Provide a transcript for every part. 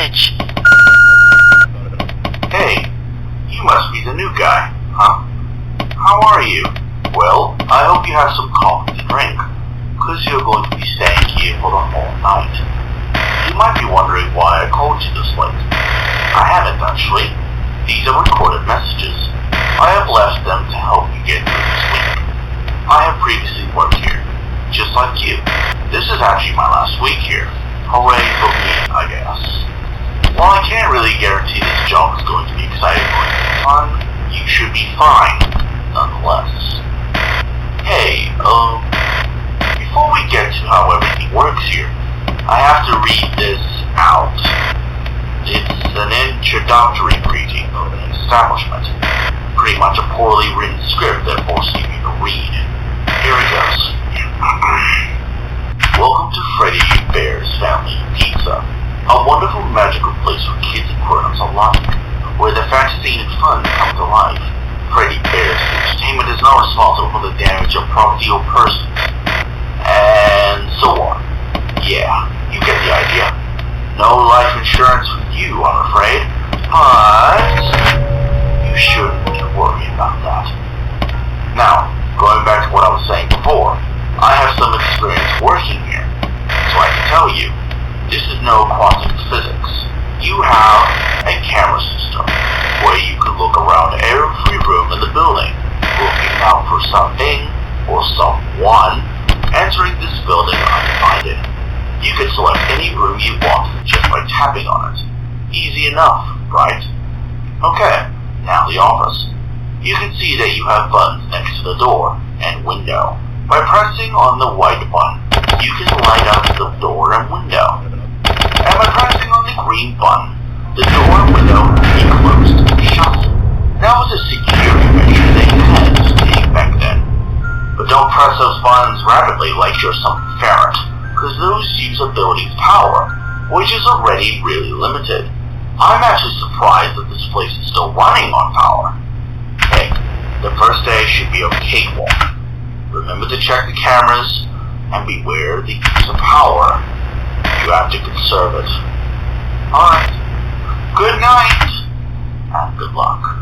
message. Hey, you must be the new guy, huh? How are you? Well, I hope you have some coffee to drink, because you're going to be staying here for the whole night. You might be wondering why I called you this late. I haven't actually. These are recorded messages. I have left them to help you get through this week. I have previously worked here, just like you. This is actually my last week here. Hooray for me, I guess. While I can't really guarantee this job is going to be exciting or fun, you should be fine, nonetheless. Hey, before we get to how everything works here, I have to read this out. It's an introductory greeting of an establishment. Pretty much a poorly written script that forces you to read. Here it goes. Welcome to Freddy Bear's Family Pizza, a wonderful magical place for kids and grown-ups alike, where the fantasy and fun come to life. Freddy Bear's Entertainment is not responsible for the damage of property or persons, and so on. Yeah, you get the idea. No life insurance for you, I'm afraid, but you shouldn't worry about that. Now, going back to what I was saying before, I have some experience working here, so I can tell you, this is no quantum physics. You have a camera system where you can look around every room in the building, looking out for something or someone entering this building uninvited. You can select any room you want just by tapping on it. Easy enough, right? Okay, now the office. You can see that you have buttons next to the door and window. By pressing on the white button, you can light up the door and window. And by pressing on the green button, the door and window will be closed and shut. That was a security measure they had to take back then. But don't press those buttons rapidly like you're some ferret, because those use a building's power, which is already really limited. I'm actually surprised that this place is still running on power. Hey, the first day should be a cakewalk. Remember to check the cameras, and beware the use of power. You have to conserve it. Alright, good night, and good luck.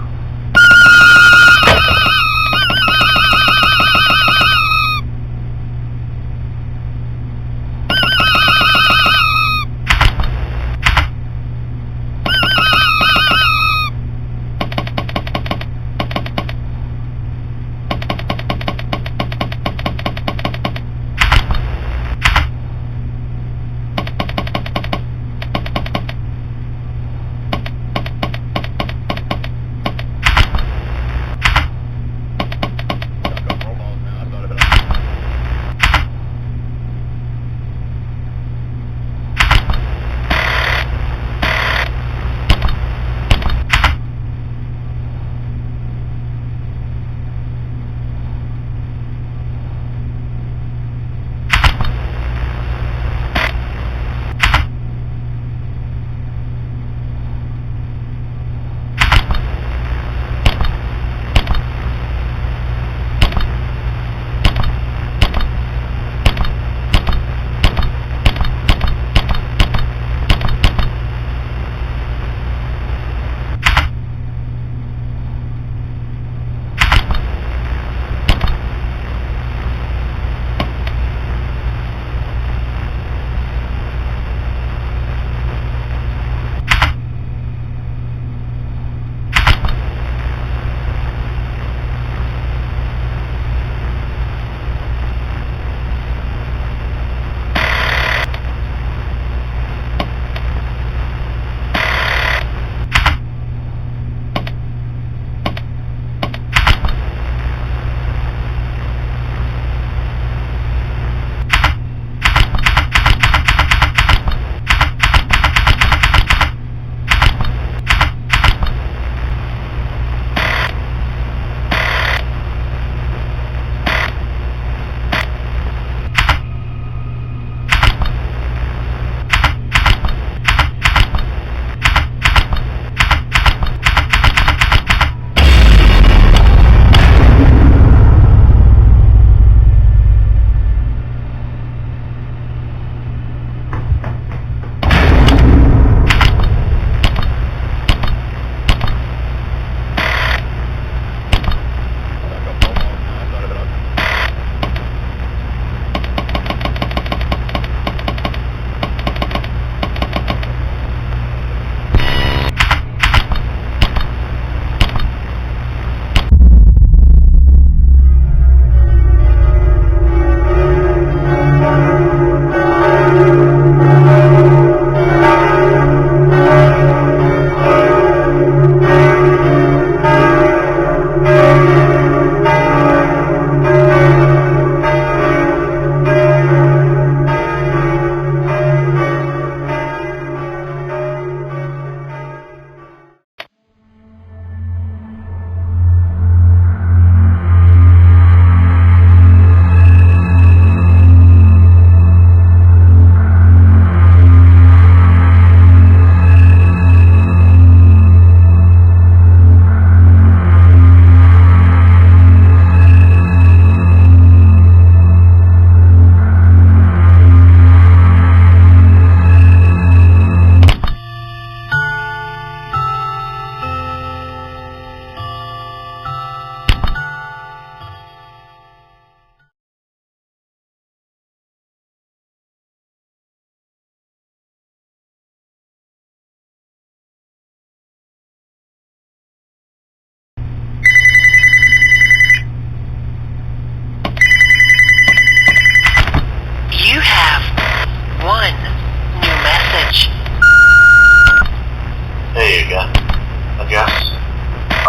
I guess.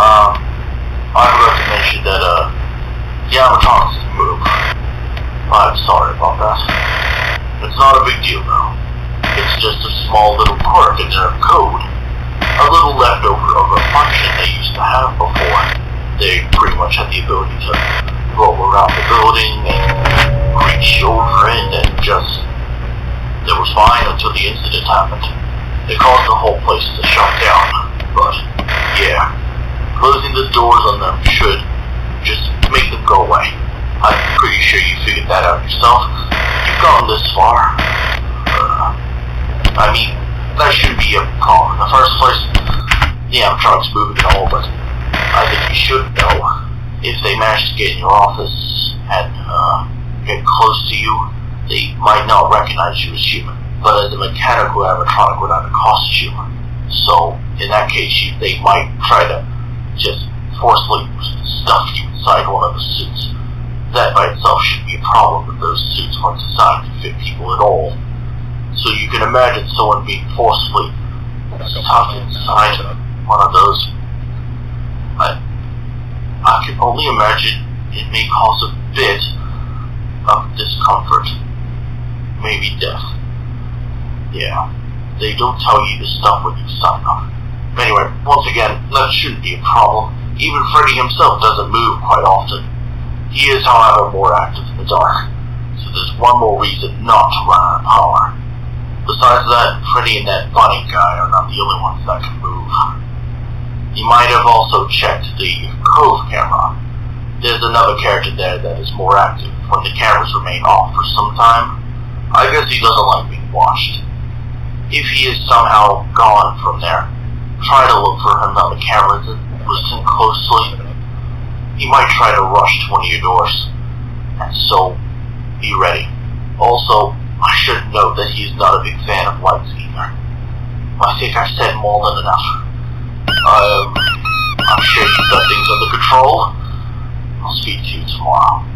I forgot to mention that, the animatronics can move. I'm sorry about that. It's not a big deal, though. It's just a small little quirk in their code. A little leftover of a function they used to have before. They pretty much had the ability to roll around the building and reach over it and just... It was fine until the incident happened. It caused the whole place to shut down. But, yeah. Closing the doors on them should just make them go away. I'm pretty sure you figured that out yourself. You've gone this far. I mean, that shouldn't be a problem in the first place. The animatronics moving and all, but I think you should know. If they manage to get in your office and get close to you, they might not recognize you as human. But as a mechanical animatronic without a costume. So, in that case, they might try to just forcefully stuff you inside one of the suits. That by itself shouldn't be a problem if those suits weren't designed to fit people at all. So you can imagine someone being forcefully stuffed inside one of those. I can only imagine it may cause a bit of discomfort. Maybe death. Yeah, they don't tell you this stuff when you sign up. Anyway, once again, that shouldn't be a problem. Even Freddy himself doesn't move quite often. He is, however, more active in the dark. So there's one more reason not to run out of power. Besides that, Freddy and that bunny guy are not the only ones that can move. You might have also checked the Cove camera. There's another character there that is more active when the cameras remain off for some time. I guess he doesn't like being watched. If he is somehow gone from there, try to look for him on the cameras and listen closely. He might try to rush to one of your doors, and so be ready. Also, I should note that he is not a big fan of lights either. I think I've said more than enough. I'm sure you've got things under control. I'll speak to you tomorrow.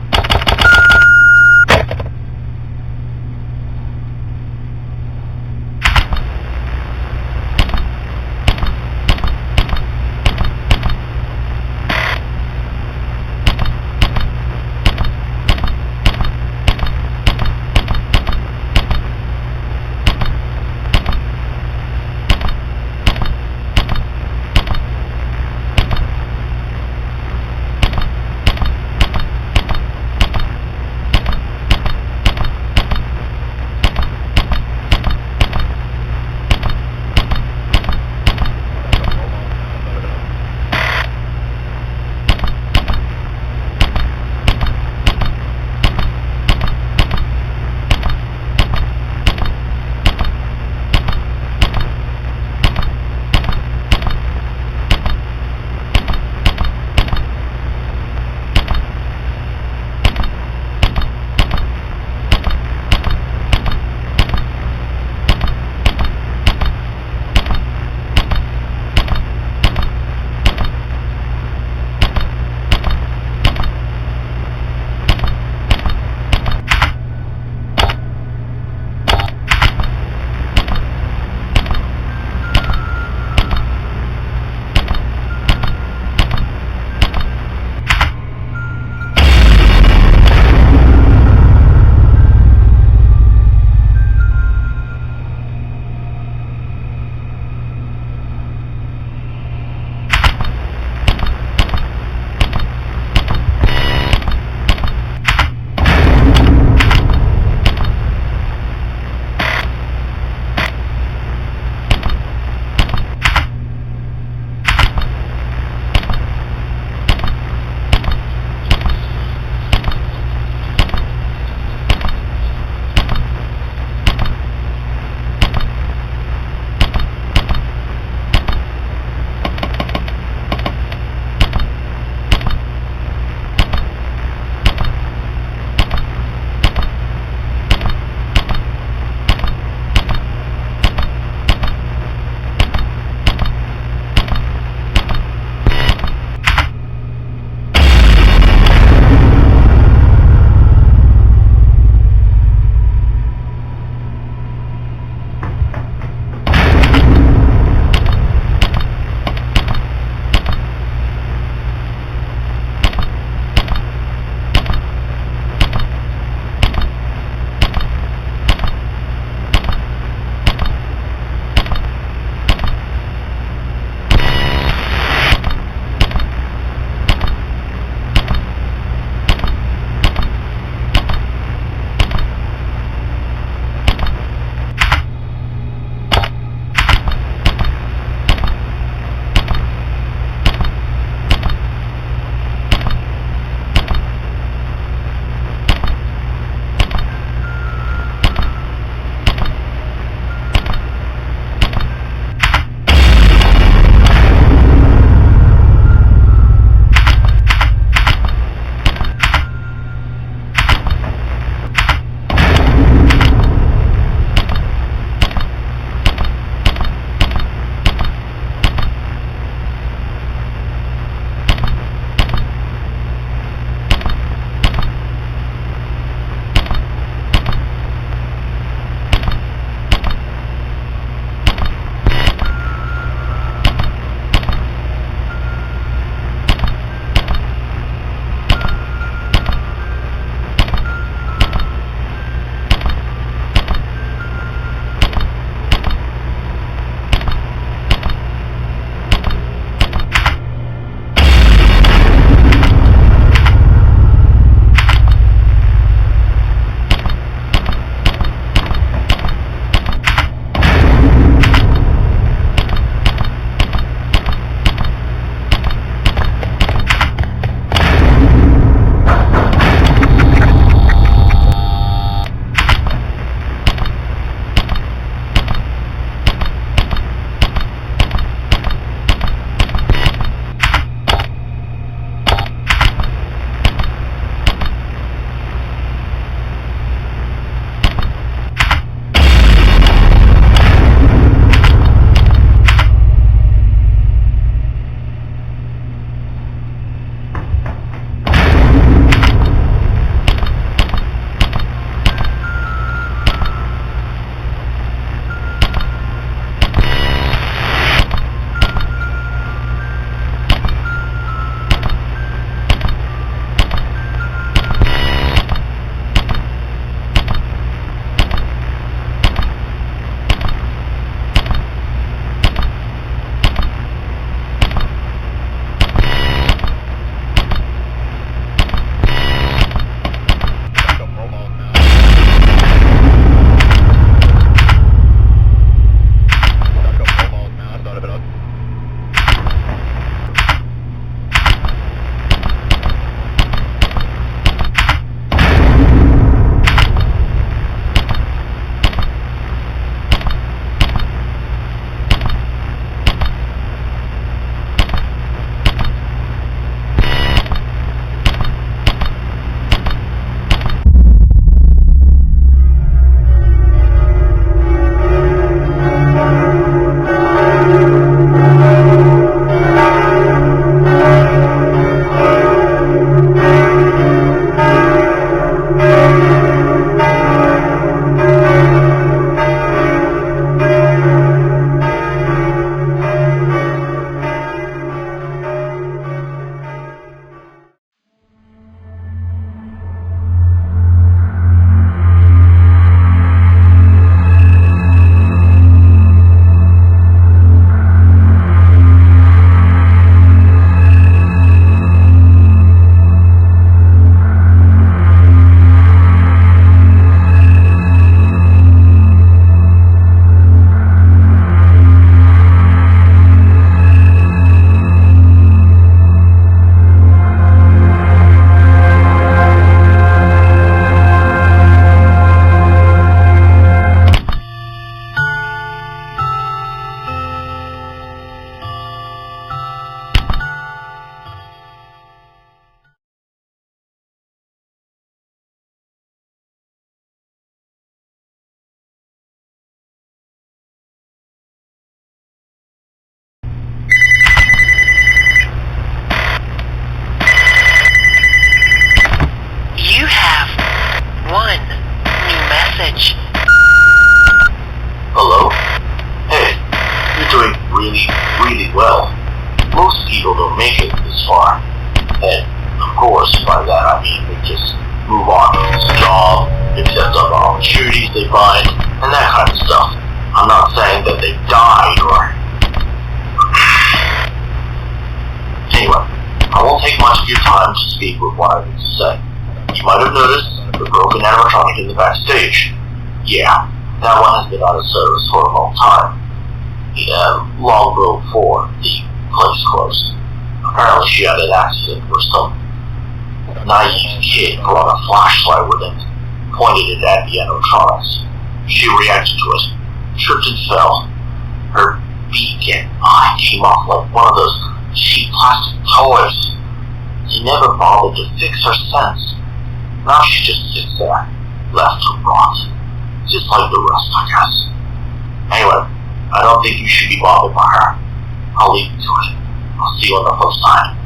people don't make it this far. And, of course, by that I mean they just move on to this job, accept other opportunities they find, and that kind of stuff. I'm not saying that they died or... Anyway, I won't take much of your time to speak with what I need to say. You might have noticed the broken animatronic in the backstage. Yeah, that one has been out of service for a long time. Long before the place closed. Apparently she had an accident where some naive kid brought a flashlight with him, pointed it at the animatronics. She reacted to it, tripped and fell. Her beak and eye came off like one of those cheap plastic toys. He never bothered to fix her since. Now she just sits there, left to rot. Just like the rest, I guess. Anyway, I don't think you should be bothered by her. I'll leave you to it. I'll see you on the flip side.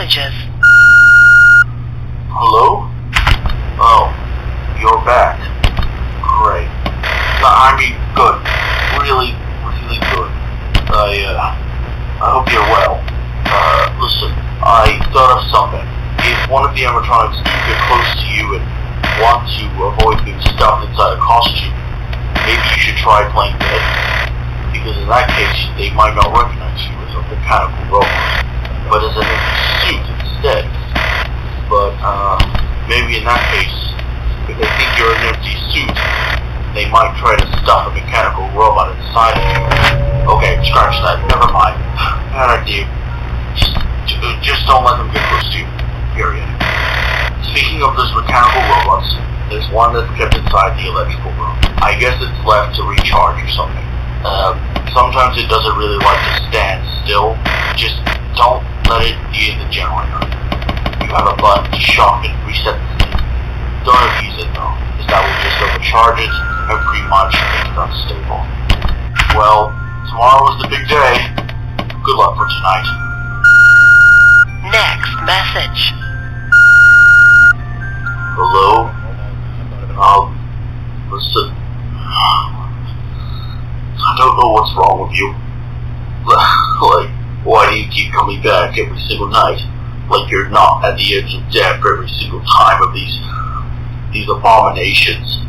messages. Hello? Oh, you're back. Great. No, I mean, good. Really, really good. I hope you're well. Listen, I thought of something. If one of the animatronics get close to you and want to avoid being stuffed inside a costume, maybe you should try playing dead. Because in that case, they might not recognize you as a mechanical robot, but as an empty suit instead. But, maybe in that case, if they think you're an empty suit, they might try to stuff a mechanical robot inside of you. Okay, scratch that. Never mind. Bad idea. Just don't let them get close to you. Period. Speaking of those mechanical robots, there's one that's kept inside the electrical room. I guess it's left to recharge or something. Sometimes it doesn't really like to stand still. Just don't let it be in the generator. You have a button to shock and reset the thing. Don't abuse it though, because that will just overcharge it and pretty much make it unstable. Well, tomorrow is the big day. Good luck for tonight. Next message. Hello? Listen. I don't know what's wrong with you. Like, why do you keep coming back every single night? Like you're not at the edge of death every single time of these abominations.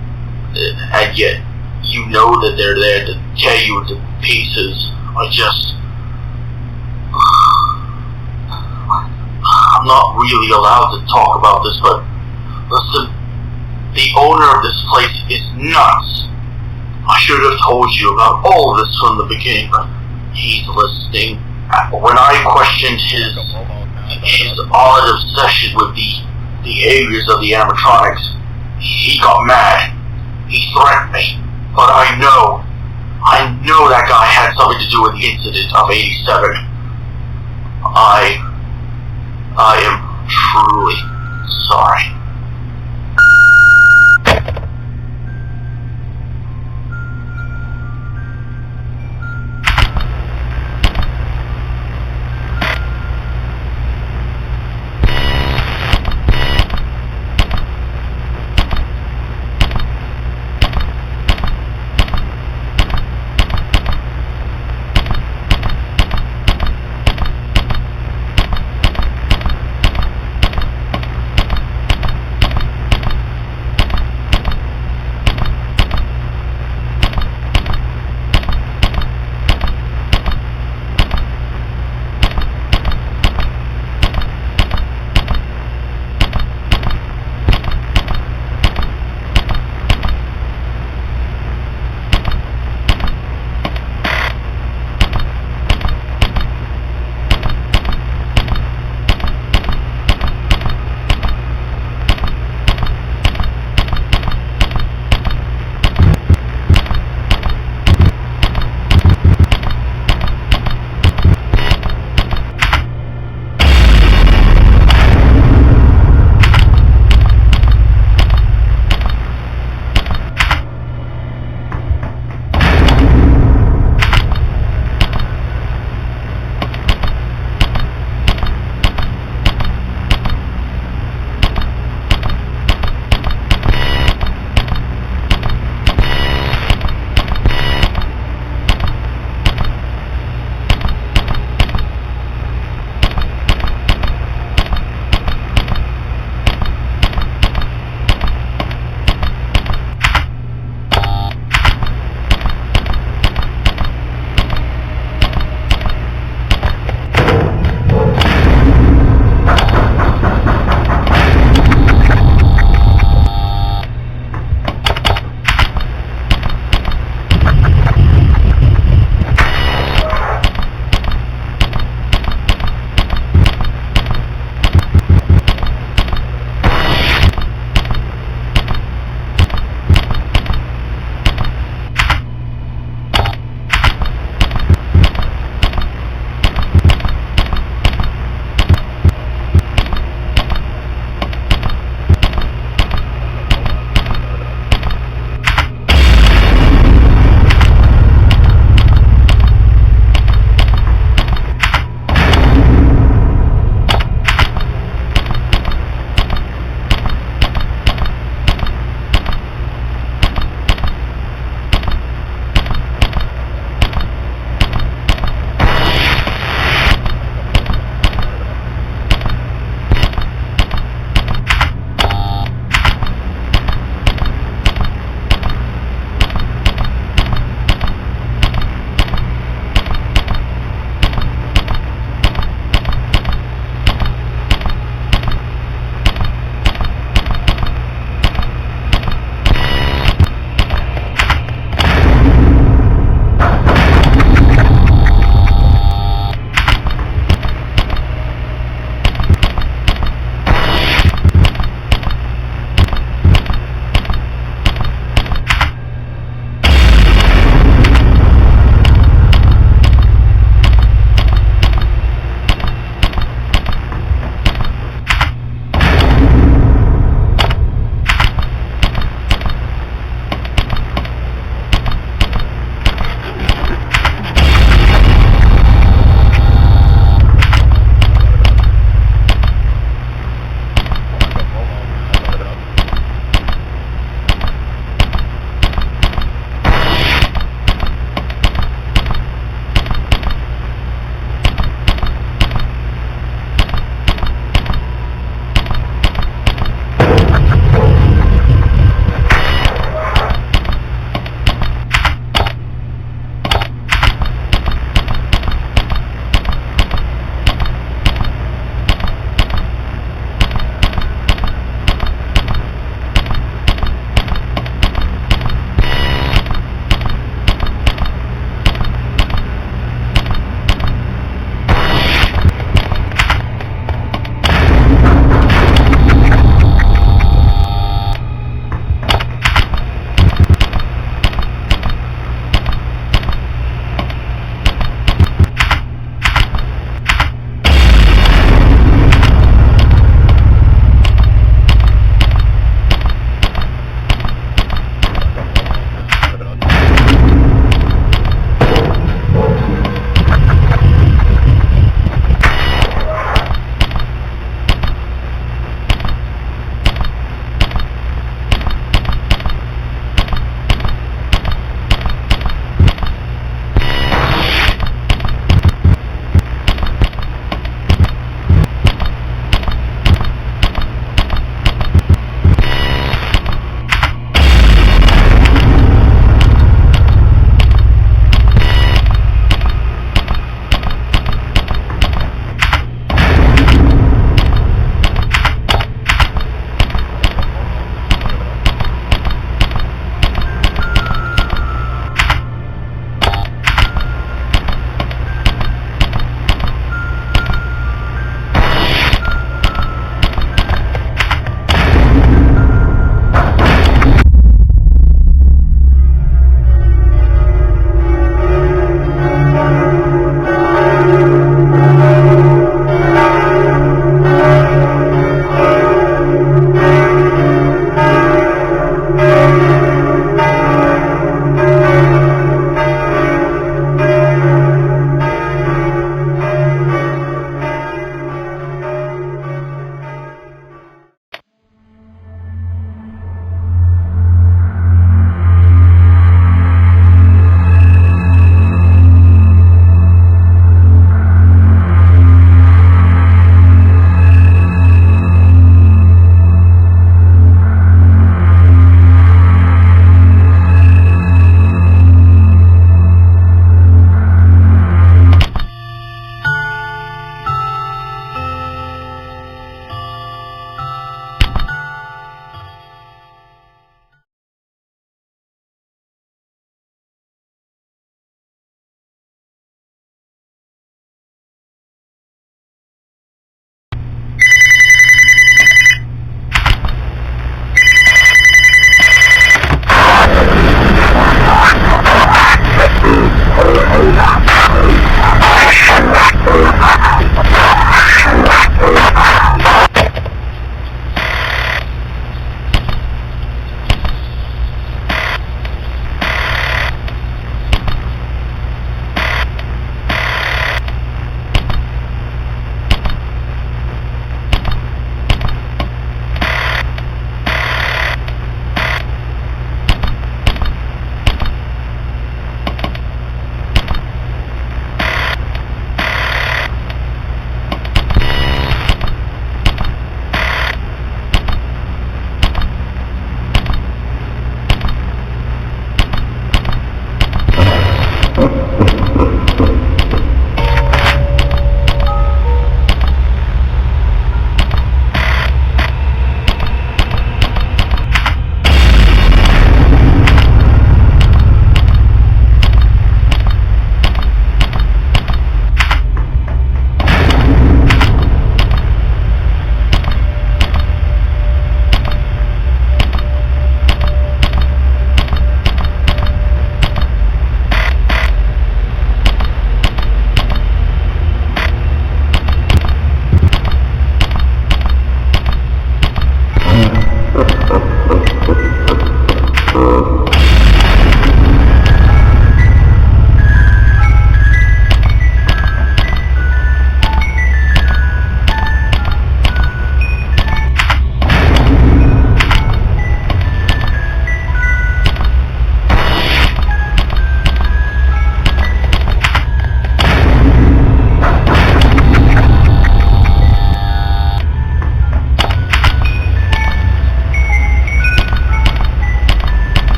And yet, you know that they're there to tear you into pieces. I'm not really allowed to talk about this, but listen, the owner of this place is nuts. I should have told you about all of this from the beginning, but he's listening. When I questioned his odd obsession with the areas of the animatronics, he got mad. He threatened me. But I know that guy had something to do with the incident of '87. I am truly sorry.